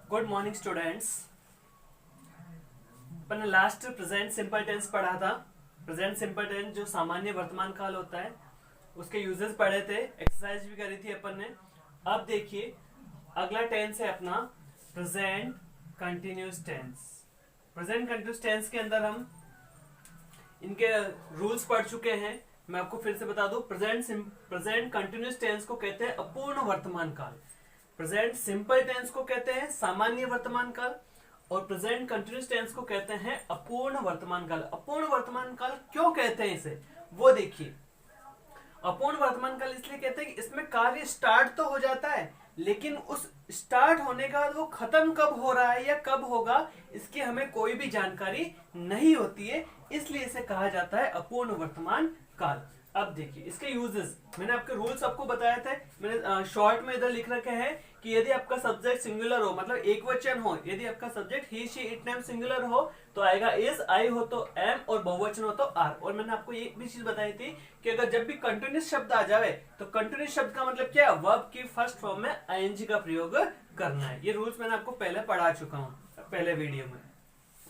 Good morning students. अपन ने last present simple tense पढ़ा था। प्रेजेंट सिंपल टेंस जो सामान्य वर्तमान काल होता है उसके यूजेस पढ़े थे, एक्सरसाइज भी करी थी अपन ने। अब देखिए अगला टेंस है अपना present continuous tense. Present continuous tense के अंदर हम इनके रूल्स पढ़ चुके हैं। मैं आपको फिर से बता दूं, प्रेजेंट कंटिन्यूस टेंस को कहते हैं अपूर्ण वर्तमान काल, प्रेजेंट सिंपल टेंस को कहते हैं सामान्य वर्तमान काल और प्रेजेंट कंटिन्यूस टेंस को कहते हैं अपूर्ण वर्तमान काल। अपूर्ण वर्तमान काल क्यों कहते हैं इसे, वो देखिए। अपूर्ण वर्तमान काल इसलिए कहते हैं कि इसमें कार्य स्टार्ट तो हो जाता है लेकिन उस स्टार्ट होने का वो खत्म कब हो रहा है या कब होगा इसकी हमें कोई भी जानकारी नहीं होती है, इसलिए इसे कहा जाता है अपूर्ण वर्तमान काल। अब देखिए इसके यूजेस, मैंने आपके रूल्स आपको बताए थे, मैंने शॉर्ट में इधर लिख रखे हैं कि यदि आपका सब्जेक्ट सिंगुलर हो, मतलब एक वचन हो, यदि आपका subject he she it name singular हो तो आएगा इज, आई हो तो एम और बहुवचन हो तो आर। और मैंने आपको ये भी चीज बताई थी कि अगर जब भी कंटिन्यूस शब्द आ जाए तो कंटिन्यूस शब्द का मतलब क्या है, वर्ब की फर्स्ट फॉर्म में आईएनजी का प्रयोग करना है। ये रूल्स मैंने आपको पहले पढ़ा चुका हूँ पहले वीडियो में।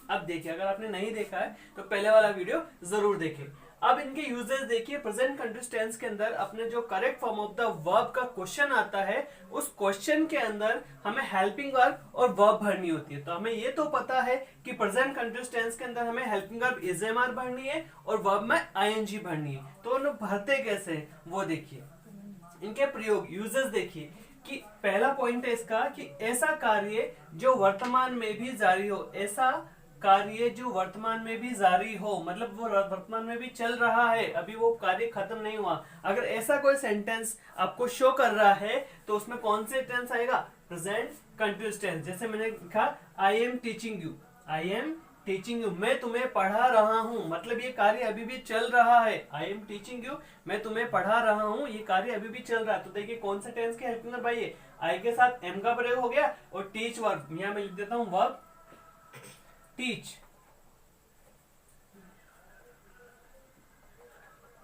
अब देखिए अगर आपने नहीं देखा है तो पहले वाला वीडियो जरूर देखें। अब इनके यूजेस देखिए। प्रेजेंट कंटिन्यूस टेंस के अंदर अपने जो correct form of the verb का क्वेश्चन आता है उस क्वेश्चन के अंदर हमें हेल्पिंग वर्ब और वर्ब भरनी होती है। तो हमें ये तो पता है कि प्रेजेंट कंटिन्यूस टेंस के अंदर हमें हेल्पिंग वर्ब इज-एम-आर भरनी है और वर्ब में आईएनजी भरनी है। तो उन्हें भरते कैसे वो देखिए। इनके प्रयोग यूजेस देखिए कि पहला पॉइंट है इसका कि ऐसा कार्य जो वर्तमान में भी जारी हो, ऐसा कार्य जो वर्तमान में भी जारी हो, मतलब वो वर्तमान में भी चल रहा है, अभी वो कार्य खत्म नहीं हुआ। अगर ऐसा कोई सेंटेंस आपको शो कर रहा है तो उसमें कौन से टेंस आएगा, प्रेजेंट कंटिन्यूअस टेंस। जैसे मैंने लिखा I am teaching you, I am teaching you, मैं तुम्हें पढ़ा रहा हूं, मतलब ये कार्य अभी भी चल रहा है। आई एम टीचिंग यू, मैं तुम्हें पढ़ा रहा हूं, ये कार्य अभी भी चल रहा है। तो देखिए कौन से टेंस के हेल्पिंग वर्ब भाई, आई के साथ एम का प्रयोग हो गया और टीच वर्ब, यहां मैं लिख देता हूं वर्ब टीच,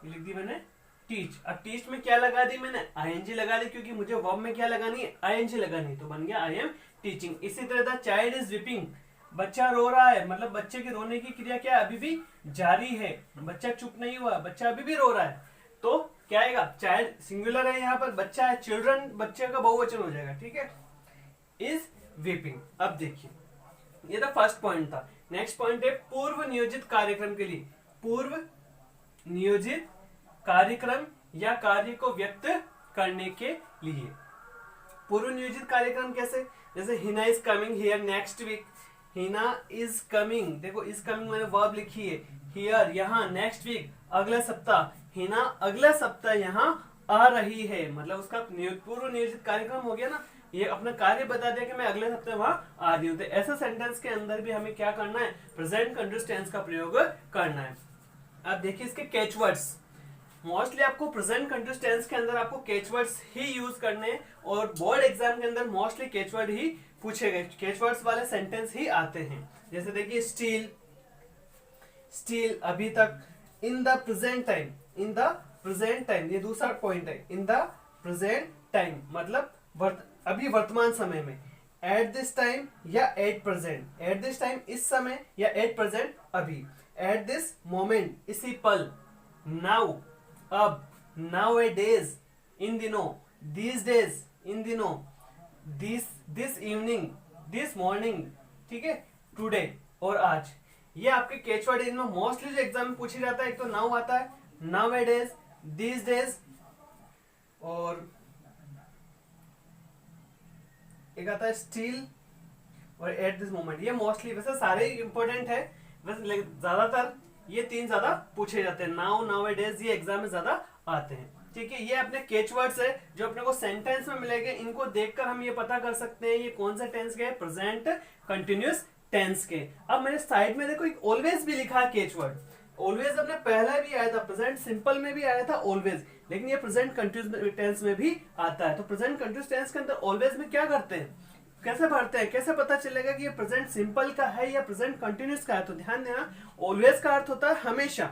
लिख दी मैंने टीच। अब टीच में क्या लगा दी मैंने, आईएनजी लगा दी, क्योंकि मुझे वर्ब में क्या लगानी है, आईएनजी लगानी, तो बन गया आई एम टीचिंग। इसी तरह द चाइल्ड इज वीपिंग, बच्चा रो रहा है, मतलब बच्चे के रोने की क्रिया क्या अभी भी जारी है, बच्चा चुप नहीं हुआ, बच्चा अभी भी रो रहा है। तो क्या आएगा, चाइल्ड सिंगुलर है, यहाँ पर बच्चा है, चिल्ड्रन बच्चे का बहुवचन हो जाएगा, ठीक है, इज वीपिंग। अब देखिए ये तो फर्स्ट पॉइंट था। नेक्स्ट पॉइंट है पूर्व नियोजित कार्यक्रम के लिए, पूर्व नियोजित कार्यक्रम या कार्य को व्यक्त करने के लिए। पूर्व नियोजित कार्यक्रम कैसे, जैसे Hina is coming here next week, Hina is coming, देखो इज कमिंग मैंने वर्ब लिखी है, हियर यहाँ, नेक्स्ट वीक अगला सप्ताह, हिना अगला सप्ताह यहाँ आ रही है, मतलब उसका पूर्व नियोजित कार्यक्रम हो गया ना, ये अपना कार्य बता दिया कि मैं अगले हफ्ते वहां आ रही हूं। तो ऐसा सेंटेंस के अंदर भी हमें क्या करना है, प्रेजेंट कंटिन्यूअस टेंस का प्रयोग करना है। अब देखिए इसके कैचवर्ड्स, मोस्टली आपको प्रेजेंट कंटिन्यूअस टेंस के अंदर आपको कैचवर्ड्स ही यूज करने और बोर्ड एग्जाम के अंदर मोस्टली कैचवर्ड ही पूछे गए, कैचवर्ड्स वाले सेंटेंस ही आते हैं। जैसे देखिए स्टिल, स्टिल अभी तक, in the present time, in the present time, ये दूसरा पॉइंट है, इन द प्रेजेंट टाइम मतलब अभी वर्तमान समय में, एट दिस टाइम या at present, at this time इस समय या एट प्रेजेंट अभी, एट दिस मोमेंट इसी पल, नाउ अब, नाउ ए डेज इन दिनों, दीज डेज इन दिनों, दिस इवनिंग, दिस मॉर्निंग, ठीक है, टुडे और आज। ये आपके कैचवर्ड इनमें मोस्टली जो एग्जाम में पूछा जाता है, एक तो नाउ आता है, now A days, these days, और एक आता है स्टिल और एट दिस मोमेंट। ये मोस्टली, वैसे सारे इंपॉर्टेंट है, वैसे ज्यादातर ये तीन ज्यादा पूछे जाते हैं, नाउ, नाउ ए डेज, ये एग्जाम में ज्यादा आते हैं, ठीक है। ये अपने कैचवर्ड्स है जो अपने को सेंटेंस में मिलेंगे, इनको देखकर हम ये पता कर सकते हैं ये कौन सा टेंस के है, प्रेजेंट कंटिन्यूअस टेंस के। अब मैंने साइड में देखो एक ऑलवेज भी लिखा है कैचवर्ड, ऑलवेज अपने पहला भी आया था, प्रेजेंट सिंपल में भी आया था ऑलवेज, लेकिन ये प्रेजेंट कंटिन्यूअस टेंस में भी आता है। तो प्रेजेंट कंटिन्यूअस टेंस के अंदर ऑलवेज में क्या करते हैं, कैसे भरते हैं, कैसे पता चलेगा कि ये प्रेजेंट सिंपल का है या प्रेजेंट कंटिन्यूअस का है। तो ध्यान देना, ऑलवेज का अर्थ होता है हमेशा,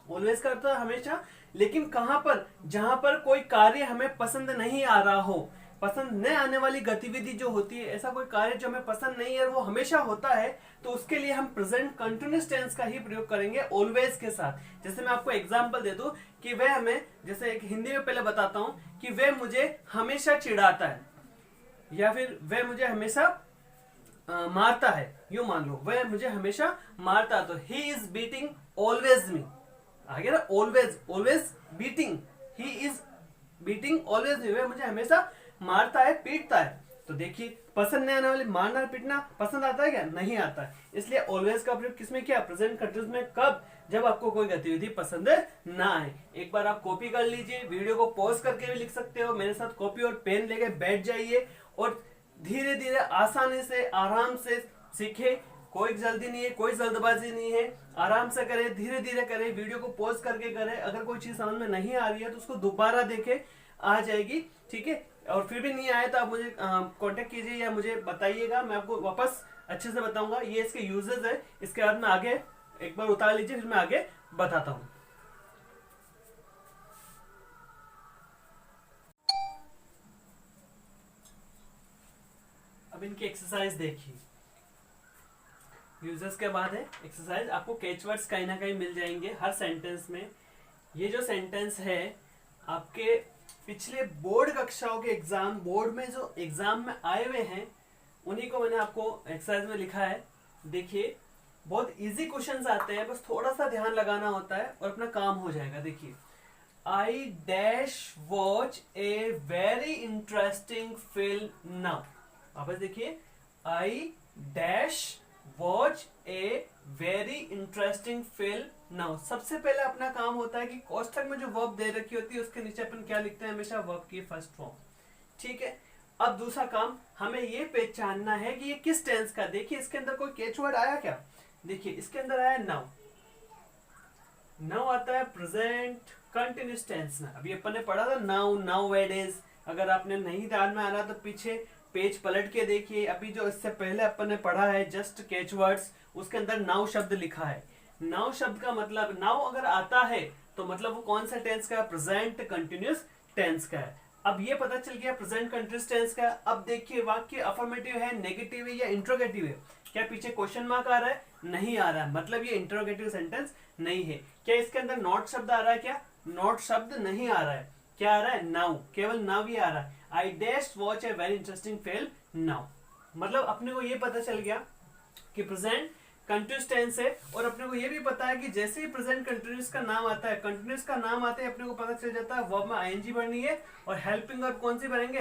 ऑलवेज का अर्थ होता है हमेशा, लेकिन कहां पर, जहां पर कोई कार्य हमें पसंद नहीं आ रहा हो, पसंद न आने वाली गतिविधि जो होती है, ऐसा कोई कार्य जो हमें पसंद नहीं है वो हमेशा होता है, तो उसके लिए हम प्रेजेंट कंटिन्यूअस टेंस का ही प्रयोग करेंगे ऑलवेज के साथ। जैसे मैं आपको एग्जांपल दे दूं कि वह हमें, जैसे एक हिंदी में पहले बताता हूं कि वह मुझे हमेशा चिढ़ाता है, या फिर वह मुझे हमेशा मारता है, यूं मान लो वह मुझे हमेशा मारता है, तो he is beating always me, आ गया ना, always, always beating, he is beating always me, वह मुझे हमेशा मारता है, पीटता है। तो देखिए पसंद नहीं आने वाली, मारना पीटना पसंद आता है क्या? नहीं आता है। इसलिए ऑलवेज का प्रयोग किसमें किया? प्रेजेंट कंटिन्यूअस में। कब? जब आपको कोई गतिविधि पसंद ना आए। एक बार आप कॉपी कर लीजिए, वीडियो को पॉज करके भी लिख सकते हो, मेरे साथ कॉपी और पेन लेके बैठ जाइए और धीरे धीरे आसानी से आराम से सीखे। कोई जल्दी नहीं है, कोई जल्दबाजी नहीं है, आराम से करें, धीरे धीरे करें, वीडियो को पॉज करके करें। अगर कोई चीज समझ में नहीं आ रही है तो उसको दोबारा देखें, आ जाएगी, ठीक है। और फिर भी नहीं आए तो आप मुझे कांटेक्ट कीजिए या मुझे बताइएगा, मैं आपको वापस अच्छे से बताऊंगा। ये इसके यूजेस है, इसके बाद में आगे एक बार उतार लीजिए, फिर मैं आगे बताता हूं। अब इनकी एक्सरसाइज देखिए, यूजर्स के बाद है एक्सरसाइज। आपको कैचवर्ड्स कहीं ना कहीं मिल जाएंगे हर सेंटेंस में। ये जो सेंटेंस है आपके पिछले बोर्ड कक्षाओं के एग्जाम, बोर्ड में जो एग्जाम में आए हुए हैं, उन्हीं को मैंने आपको एक्सरसाइज में लिखा है। देखिए बहुत इजी क्वेश्चंस आते हैं, बस थोड़ा सा ध्यान लगाना होता है और अपना काम हो जाएगा। देखिए, I dash watch A very interesting film now. वापस देखिए, I dash watch A very interesting film now. सबसे पहले अपना काम होता है कि कोष्ठक में जो वर्ब दे रखी होती है उसके नीचे अपन क्या लिखते हैं? हमेशा वर्ब की फर्स्ट फॉर्म, ठीक है। अब दूसरा काम, हमें ये पहचानना है कि ये किस टेंस का। देखिए इसके अंदर कोई कैच वर्ड आया क्या? देखिए इसके अंदर आया नाउ। नाउ आता है प्रेजेंट कंटिन्यूअस टेंस में। अभी अपन ने पढ़ा था नाउ, नाउएडेज। अगर आपने नहीं ध्यान में आ रहा तो पीछे पेज पलट के देखिए। अभी जो इससे पहले अपन ने पढ़ा है जस्ट कैच वर्ड्स, उसके अंदर नाउ शब्द लिखा है। नाउ शब्द का मतलब, नाउ अगर आता है तो मतलब वो कौन सा टेंस का है? प्रेजेंट कंटिन्यूअस टेंस का है। अब ये पता चल गया प्रेजेंट कंटिन्यूअस टेंस का। अब देखिए वाक्य अफर्मेटिव है, नेगेटिव है या इंट्रोगेटिव है। क्या पीछे क्वेश्चन मार्क आ रहा है? नहीं आ रहा है, मतलब ये इंट्रोगेटिव सेंटेंस नहीं है। क्या इसके अंदर नॉट शब्द आ रहा है? क्या नॉट शब्द नहीं आ रहा है। क्या आ रहा है? नाउ, केवल नाउ ही आ रहा है। I dash watch A very interesting film now. मतलब अपने को ये पता चल गया कि प्रेजेंट कंटिन्यूअस टेंस है। और अपने को ये भी पता है कि जैसे ही प्रेजेंट कंटिन्यूअस का नाम आता है, कंटिन्यूअस का नाम आते ही अपने को पता चल जाता है वर्ब में आईएनजी भरनी है और हेल्पिंग वर्ब कौन सी भरेंगे?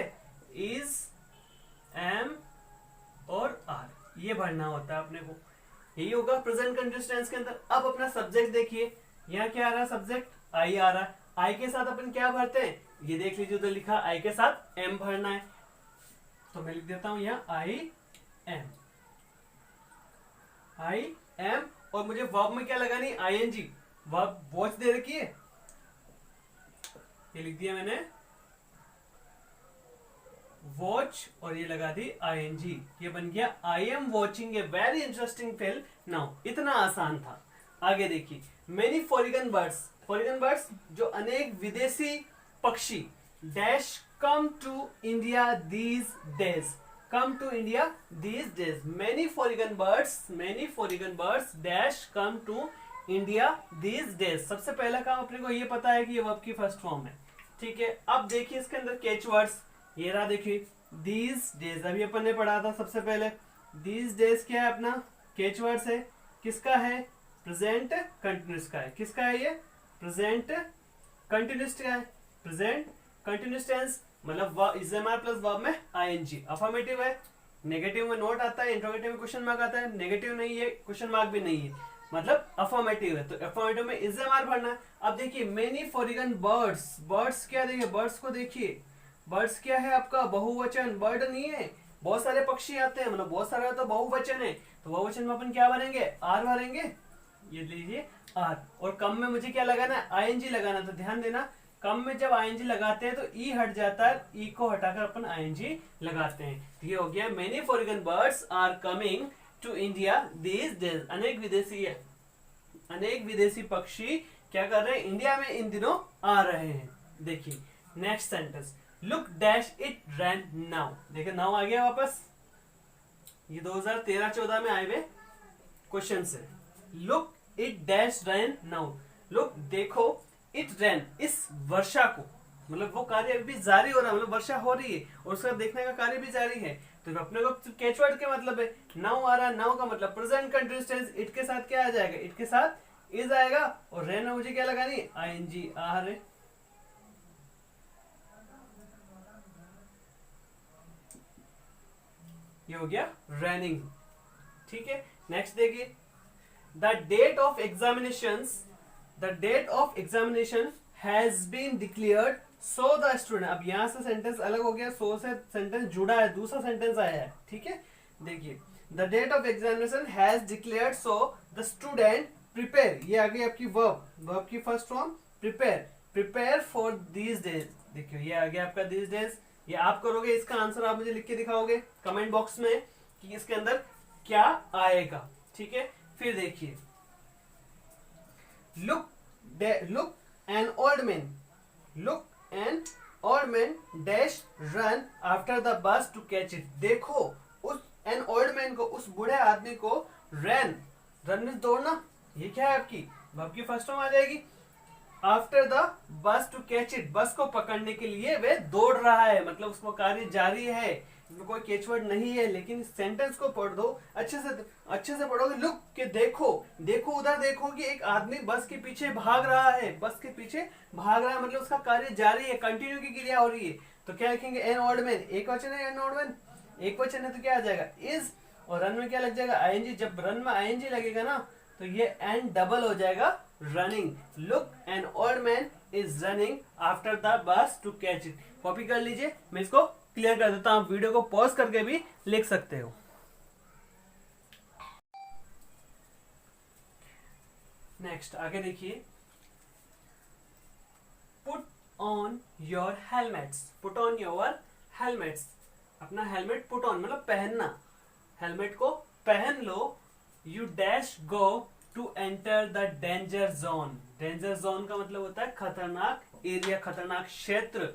इज, एम और आर, ये भरना होता है अपने को। यही होगा प्रेजेंट कंटिन्यूअस टेंस के अंदर। अब अपना सब्जेक्ट देखिए, यहाँ क्या आ रहा है? सब्जेक्ट आई आ रहा है। आई के साथ अपन क्या भरते हैं? ये देख लीजिए, उधर लिखा आई के साथ एम भरना है, तो मैं लिख देता हूं यहाँ आई एम, आई एम। और मुझे वर्ब में क्या लगानी? आईएनजी। वर्ब वॉच दे रखी है, ये लिख दिया मैंने वॉच, और ये लगा दी आईएनजी। ये बन गया I am watching a very interesting film now. इतना आसान था। आगे देखिए, many foreign birds, foreign birds जो अनेक विदेशी पक्षी, dash come to India these days, come to India these days. Many foreign birds dash come to India these days. सबसे पहला काम अपने को ये पता है कि ये वर्ब की फर्स्ट फॉर्म है, ठीक है। अब देखिए इसके अंदर कैच वर्ड्स, ये रहा देखिए दीज डेज। अभी अपन ने पढ़ा था सबसे पहले, दीज डेज क्या है? अपना कैच वर्ड्स है। किसका है? प्रेजेंट कंटिन्यूअस का है। किसका है ये? प्रेजेंट कंटिन्यूअस का है। प्रेजेंट कंटिन्यूअस टेंस मतलब इजएमआर प्लस वर्ब में आईएनजी। अफर्मेटिव है, नेगेटिव में नोट आता है, इंट्रोगेटिव में क्वेश्चन मार्क आता है, नेगेटिव नहीं है, क्वेश्चन मार्क भी नहीं है, मतलब अफर्मेटिव है। तो अफर्मेटिव में इजएमआर भरना है। अब देखिए मेनी फॉरेन बर्ड्स, बर्ड्स क्या? देखिए बर्ड्स को देखिए, बर्ड्स क्या है आपका? बहुवचन, बर्ड नहीं है। बहुत सारे पक्षी आते हैं, मतलब बहुत सारा तो बहुवचन है, तो बहुवचन में अपन क्या भरेंगे? आर भरेंगे। ये लीजिए आर। और कम में मुझे क्या लगाना है? आईएनजी लगाना। तो ध्यान देना, कम में जब आईएनजी लगाते हैं तो ई हट जाता है, ई को हटाकर अपन आईएनजी लगाते हैं। तो ये हो गया many foreign birds are coming to India these days. अनेक विदेशी पक्षी क्या कर रहे हैं? इंडिया में इन दिनों आ रहे हैं। देखिए next sentence, look dash it ran now. देखिए नाउ आ गया वापस, ये 2013-14 में आए हुए क्वेश्चन से। Look it dash ran now, look देखो, इट रैन इस वर्षा को, मतलब वो कार्य अभी भी जारी हो रहा है, मतलब वर्षा हो रही है और उसका देखने का कार्य भी जारी है। तो अपने को कैचवर्ड के मतलब है नाउ आ रहा है, नाउ का मतलब प्रेजेंट कंटिन्यूअस टेंस, इट के साथ क्या आ जाएगा, इट के साथ इज आएगा, और रैन में मुझे क्या लगानी है, आईएनजी, आ रहे। ये हो गया रनिंग, ठीक है। नेक्स्ट देखिए, the date of examination has been declared so the student. अब यहां से सेंटेंस अलग हो गया, सो से सेंटेंस जुड़ा है, दूसरा सेंटेंस आया है, ठीक है। देखिए, the date of examination has declared so the student prepare, ये आ गई आपकी वर्ब की first form prepare for these days. देखिए ये आ गया आपका दीज डेज, ये आप करोगे, इसका आंसर आप मुझे लिख के दिखाओगे कमेंट बॉक्स में कि इसके अंदर क्या आएगा, ठीक है। फिर देखिए, look an old man dash run after the bus to catch it. देखो उस एन ओल्ड मैन को, उस बूढ़े आदमी को रन में दौड़ना, ये क्या है आपकी वर्ब की फर्स्ट फॉर्म आ जाएगी। After the bus to catch it, bus को पकड़ने के लिए वे दौड़ रहा है, मतलब उसको कार्य जारी है, इसमें कोई कैचवर्ड नहीं है। लेकिन सेंटेंस को पढ़ दो, अच्छे से पढ़ोगे। लुक के देखो उधर देखो कि एक आदमी बस के पीछे भाग रहा है, मतलब उसका कार्य जारी है, कंटिन्यू की क्रिया हो रही है। तो क्या लिखेंगे, एन ओल्ड मैन, एक वचन है, एन ओल्ड मैन एक वचन है, तो क्या आ जाएगा इज, और रन में क्या लग जाएगा, आईएनजी। जब रन में आईएनजी लगेगा ना तो ये एन डबल हो जाएगा, running. Look an old man is running after the bus to catch it. Copy कर लीजिए, मैं इसको क्लियर कर देता हूं, आप वीडियो को पॉज करके भी लिख सकते हो। नेक्स्ट आगे देखिए, पुट ऑन योर हेलमेट्स, अपना हेलमेट पुट ऑन मतलब पहनना, हेलमेट को पहन लो। You dash go to enter the danger zone का मतलब होता है खतरनाक एरिया, खतरनाक क्षेत्र।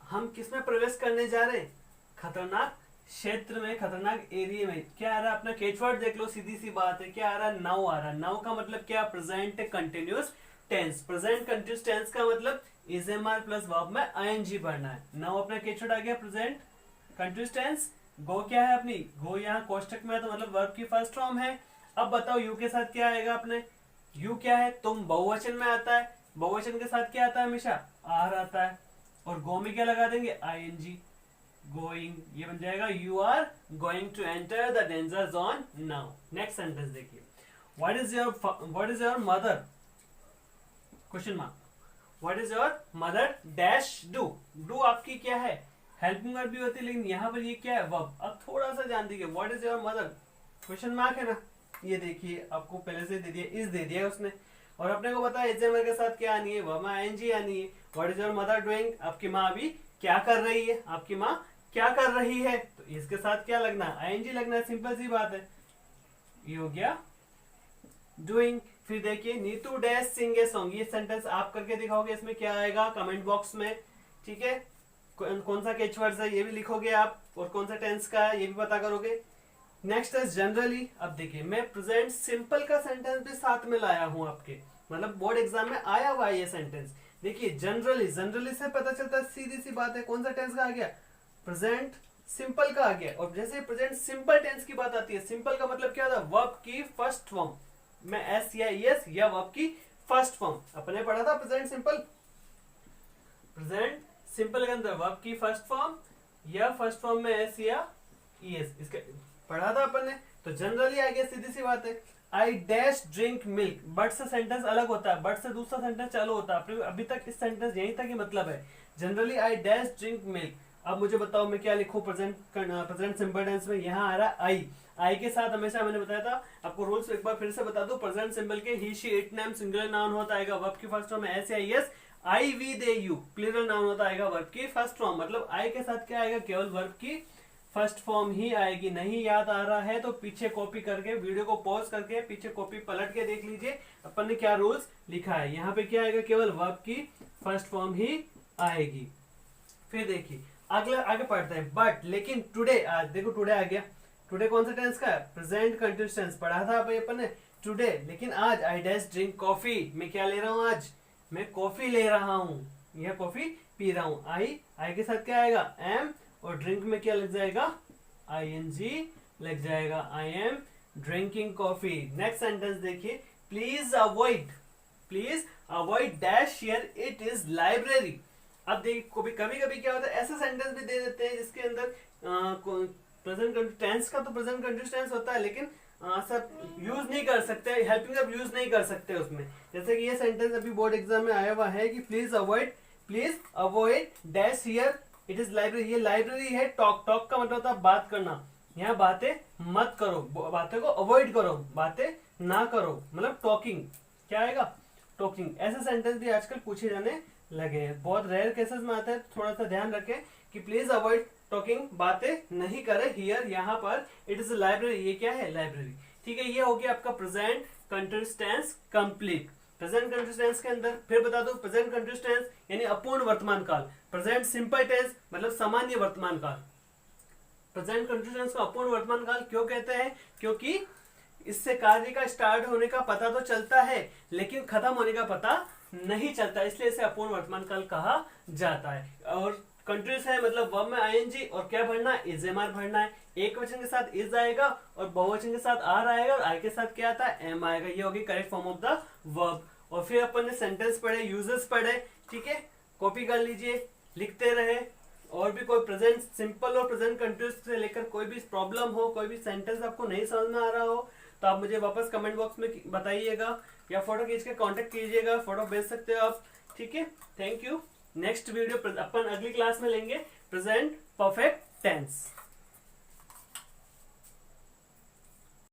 हम किस में प्रवेश करने जा रहे हैं, खतरनाक क्षेत्र में, खतरनाक एरिया में। क्या आ रहा है अपना कैचवर्ड देख लो, सीधी सी बात है, क्या आ रहा है, नाउ आ रहा है। नाउ का मतलब क्या, प्रेजेंट कंटिन्यूअस टेंस का मतलब is am are plus verb में आईएनजी पढ़ना है। नाउ अपना कैचवर्ड आ गया प्रेजेंट कंटिन्यूअस टेंस। गो क्या है अपनी, गो यहाँ कोष्टक में है तो मतलब वर्ब की फर्स्ट फॉर्म है। अब बताओ यू के साथ क्या आएगा अपने, यू क्या है, तुम बहुवचन में आता है, बहुवचन के साथ क्या आता है, हमेशा आर आता है, और गो में क्या लगा देंगे, आईएनजी, गोइंग। ये बन जाएगा you are going to enter the danger zone now. Next sentence देखिए, what is your mother, question mark, what is your mother dash do आपकी क्या है, हेल्पिंग वर्ब भी होती है, लेकिन यहाँ पर ये क्या है, वर्ब। अब थोड़ा सा ध्यान दीजिए, what is your mother, question mark है ना, ये देखिए आपको पहले से दे दिया, इस दे दिया उसने, और अपने को पता है एग्जामर के साथ क्या आनी है, वर्ब में आईएनजी आनी है। What is your mother doing, आपकी माँ अभी क्या कर रही है, आपकी माँ क्या कर रही है, तो इसके साथ क्या लगना है, आईएनजी लगना है, सिंपल सी बात है। ये हो गया डूइंग। फिर देखिए, Neetu dash sing a song, ये सेंटेंस आप करके दिखाओगे, इसमें क्या आएगा कमेंट बॉक्स में, ठीक है। कौन सा कैचवर्ड है ये भी लिखोगे आप, और कौन सा टेंस का है ये भी पता करोगे। नेक्स्ट है जनरली। अब देखिए, मैं प्रेजेंट सिंपल का सेंटेंस भी साथ में लाया हूं आपके, मतलब बोर्ड एग्जाम में आया हुआ है ये सेंटेंस। देखिए जनरली से पता चलता है, सीधी सी बात है, कौन सा टेंस का आ गया, प्रेजेंट सिंपल का आ गया। और जैसे प्रेजेंट सिंपल टेंस की बात आती है, सिंपल का मतलब क्या होता है, वर्ब की फर्स्ट फॉर्म में एस या ईएस या वर्ब की फर्स्ट फॉर्म। अपने पढ़ा था प्रेजेंट सिंपल के अंदर वर्ब की फर्स्ट फॉर्म या फर्स्ट फॉर्म में एस या ईएस, इसका पढ़ा था अपन ने। तो जनरली आ गया, सीधी सी बात है। I dash drink milk, but से सेंटेंस अलग होता है, बट से दूसरा सेंटेंस चालू होता है। अभी तक इस सेंटेंस यही था कि मतलब है generally I dash drink milk. अब मुझे बताओ मैं क्या लिखूं प्रेजेंट सिंपल टेंस में, यहाँ आ रहा है आई के साथ हमेशा मैंने बताया था आपको रूल्स, एक बार फिर से बता दो। प्रेजेंट सिंपल के he she it name singular noun होता है, वर्ब की फर्स्ट फॉर्म में एस या ES. I we they you plural noun होता है, वर्ब की फर्स्ट फॉर्म। मतलब आई के साथ क्या आएगा, केवल वर्ब की फर्स्ट फॉर्म ही आएगी। नहीं याद आ रहा है तो पीछे कॉपी करके, वीडियो को पॉज करके पीछे कॉपी पलट के देख लीजिए अपन ने क्या रूल्स लिखा है। यहाँ पे क्या आएगा, केवल वर्ब की फर्स्ट फॉर्म ही आएगी। फिर देखिए अगला आगे पढ़ते हैं, बट लेकिन टुडे, आज देखो टुडे आ गया। टुडे कौन सा टेंस का है? प्रेजेंट कंटिन्यूअस टेंस पढ़ा था भाई अपन ने, टुडे। लेकिन आज आई डैश ड्रिंक कॉफी, मैं क्या ले रहा हूँ आज? मैं कॉफी ले रहा हूँ, यह कॉफी पी रहा हूँ। आई के साथ क्या आएगा? एम, और ड्रिंक में क्या लग जाएगा? ING लग जाएगा। I am drinking coffee. Next sentence देखिए, please avoid dash here, it is library. अब देखिए कभी कभी क्या होता है, ऐसा सेंटेंस भी दे देते हैं जिसके अंदर प्रेजेंट टेंस का तो प्रेजेंट कंटिन्यूअस टेंस होता है, लेकिन सब यूज नहीं कर सकते, हेल्पिंग वर्ब यूज नहीं कर सकते उसमें। जैसे कि ये सेंटेंस अभी बोर्ड एग्जाम में आया हुआ है कि please avoid dash here, it is library. ये लाइब्रेरी है। टॉक का मतलब होता है बात करना। यहाँ बातें मत करो, बातें को अवॉइड करो, बातें ना करो, मतलब टॉकिंग। क्या आएगा? टॉकिंग। ऐसे सेंटेंस भी आजकल पूछे जाने लगे हैं, बहुत रेयर केसेस में आता है। थोड़ा सा ध्यान रखें कि प्लीज अवॉइड टॉकिंग, बातें नहीं करें हियर, यहाँ पर। इट इज लाइब्रेरी, ये क्या है? लाइब्रेरी। ठीक है, ये हो गया आपका present continuous tense complete. Present continuous tense के अंदर फिर बता दो, प्रेजेंट कंटिन्यूअस टेंस यानी अपूर्ण वर्तमान काल। प्रेजेंट सिंपल टेंस मतलब सामान्य वर्तमान काल। प्रेजेंट कंटिन्यूअस टेंस को अपूर्ण वर्तमान काल क्यों कहते हैं? क्योंकि इससे कार्य का स्टार्ट होने का पता तो चलता है, लेकिन खत्म होने का पता नहीं चलता, इसलिए इसे अपूर्ण वर्तमान काल कहा जाता है। और कंटिन्यूअस है मतलब वर्ब में ING और क्या भरना है? इज एम आर भरना है। एक वचन के साथ इज आएगा और बहुवचन के साथ आर आएगा, और आई के साथ क्या आता है? एम आएगा। ये होगी correct form of the verb. और फिर अपन ने सेंटेंस पढ़े, यूजेस पढ़े। ठीक है, कॉपी कर लीजिए, लिखते रहे। और भी कोई प्रेजेंट सिंपल और प्रेजेंट कंटिन्यूअस से लेकर कोई भी प्रॉब्लम हो, कोई भी सेंटेंस आपको नहीं समझ में आ रहा हो, तो आप मुझे वापस कमेंट बॉक्स में बताइएगा, या फोटो खींच के कांटेक्ट कीजिएगा, फोटो भेज सकते हो आप। ठीक है, थैंक यू। नेक्स्ट वीडियो अपन अगली क्लास में लेंगे प्रेजेंट परफेक्ट टेंस।